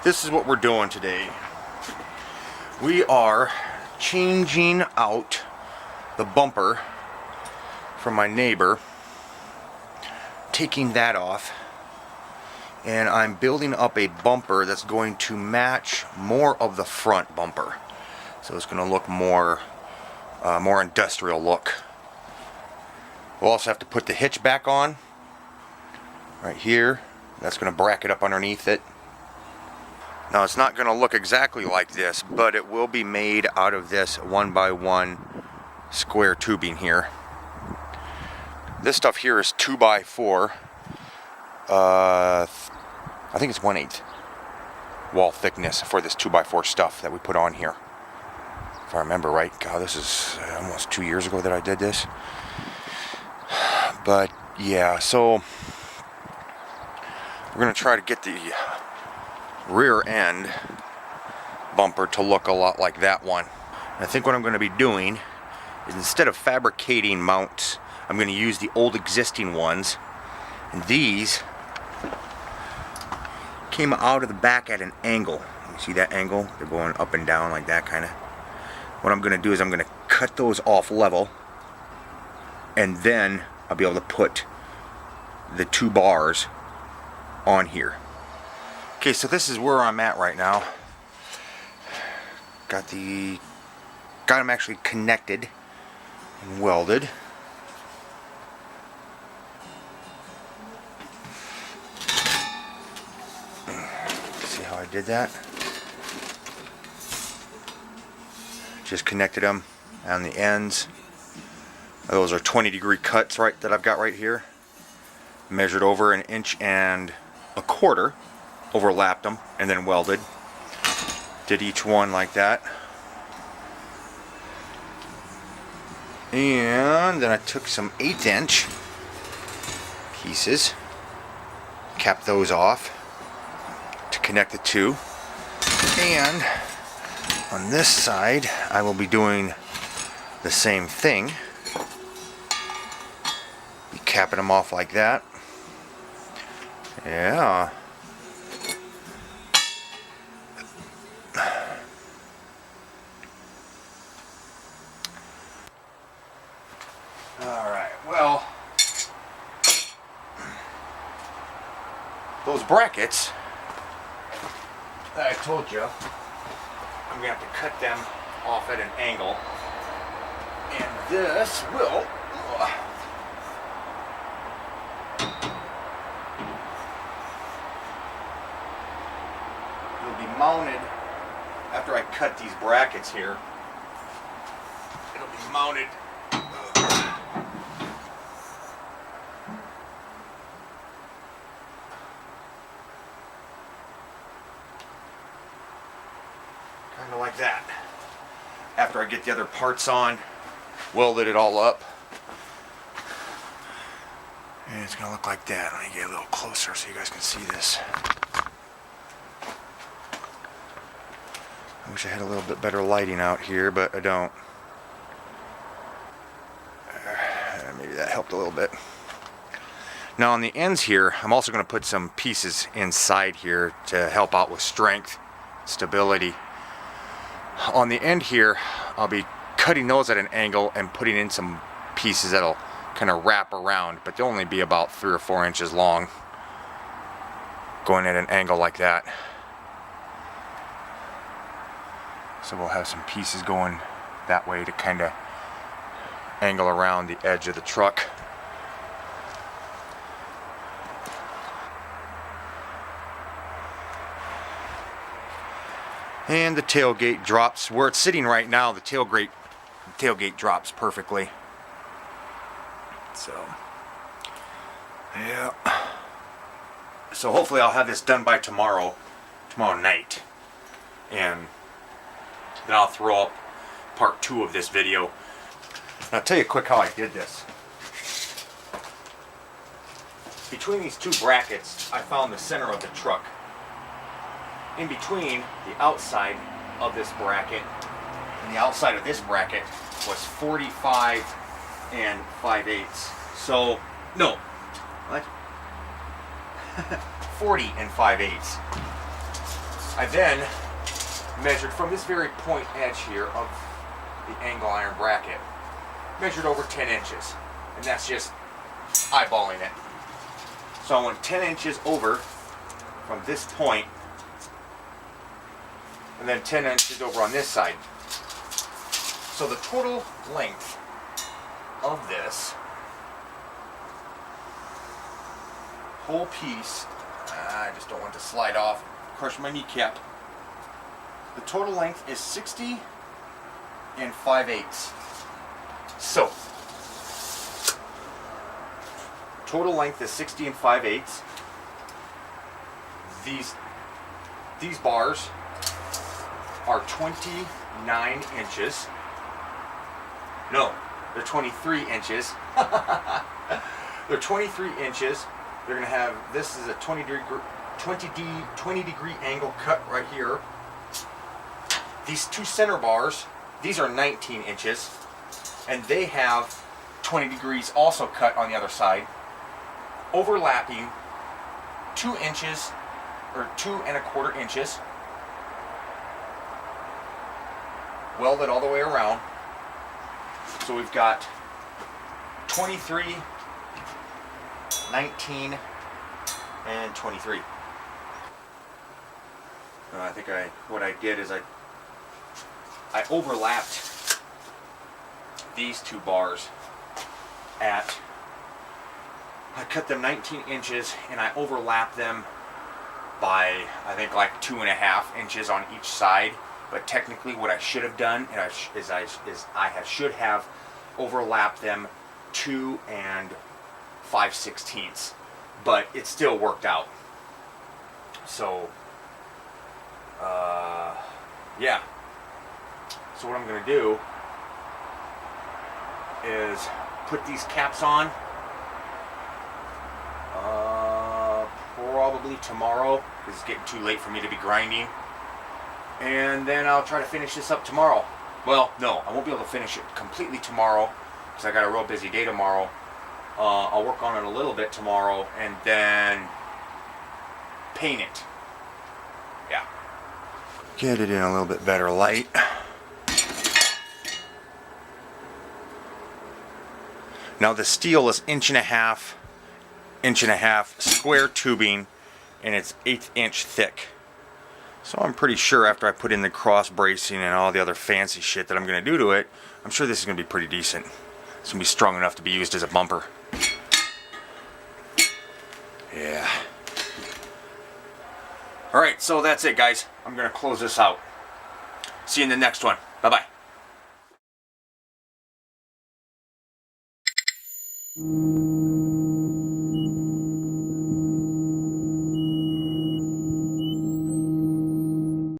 This is what we're doing today. We are changing out the bumper from my neighbor, taking that off, and I'm building up a bumper that's going to match more of the front bumper. So it's going to look more industrial look. We'll also have to put the hitch back on right here. That's going to bracket up underneath it. Now it's not going to look exactly like this, but it will be made out of this 1x1 square tubing here. This stuff here is 2x4. I think it's 1/8 wall thickness for this 2x4 stuff that we put on here. If I remember right. God, this is almost 2 years ago that I did this. But yeah, so we're going to try to get the rear end bumper to look a lot like that one. And I think what I'm going to be doing is, instead of fabricating mounts, I'm going to use the old existing ones. And these came out of the back at an angle. You see that angle? They're going up and down like that kind of. What I'm going to do is I'm going to cut those off level, and then I'll be able to put the 2 bars on here. Okay, so this is where I'm at right now. Got them actually connected and welded. See how I did that? Just connected them on the ends. Those are 20-degree cuts right that I've got right here. Measured over 1.25 inches, overlapped them, and then welded. Did each one like that. And then I took some 1/8-inch pieces, capped those off to connect the two. And on this side, I will be doing the same thing. Be capping them off like that. Yeah. Alright, well, those brackets that I told you, I'm going to have to cut them off at an angle, and this will be mounted after I cut these brackets here. It'll be mounted kind of like that. After I get the other parts on, welded it all up, and it's gonna look like that. Let me get a little closer so you guys can see this. I wish I had a little bit better lighting out here, but I don't. Maybe that helped a little bit. Now on the ends here, I'm also going to put some pieces inside here to help out with strength, stability. On the end here, I'll be cutting those at an angle and putting in some pieces that'll kind of wrap around, but they'll only be about 3 or 4 inches long, going at an angle like that. So we'll have some pieces going that way to kind of angle around the edge of the truck. And the tailgate drops where it's sitting right now. The tailgate drops perfectly. So yeah. So hopefully I'll have this done by tomorrow night, and then I'll throw up part 2 of this video. I'll tell you quick how I did this. Between these 2 brackets, I found the center of the truck. In between the outside of this bracket and the outside of this bracket was 45 5/8. So, no, what? 40 5/8. I then measured from this very point edge here of the angle iron bracket, measured over 10 inches. And that's just eyeballing it. So I went 10 inches over from this point, and then 10 inches over on this side. So the total length of this whole piece, I just don't want to slide off, crush my kneecap. The total length is 60 and 5/8. So, total length is 60 and 5/8. These bars are 29 inches. No, they're 23 inches. They're 23 inches. They're going to have, this is a 20 degree angle cut right here. These two center bars, these are 19 inches. And they have 20 degrees also cut on the other side. Overlapping 2 inches, or 2¼ inches. Welded all the way around. So we've got 23, 19, and 23. I think what I did is I overlapped these two bars I cut them 19 inches and I overlapped them by, I think, like 2½ inches on each side. But technically what I should have done is I should have overlapped them 2 5/16. But it still worked out. So, yeah. So what I'm going to do is put these caps on probably tomorrow, because it's getting too late for me to be grinding. And then I'll try to finish this up tomorrow. Well, no, I won't be able to finish it completely tomorrow because I got a real busy day tomorrow. I'll work on it a little bit tomorrow and then paint it. Yeah. Get it in a little bit better light. Now the steel is 1.5 inch square tubing, and it's 1/8 inch thick. So I'm pretty sure after I put in the cross bracing and all the other fancy shit that I'm going to do to it, I'm sure this is going to be pretty decent. It's going to be strong enough to be used as a bumper. Yeah. Alright, so that's it, guys. I'm going to close this out. See you in the next one. Bye-bye.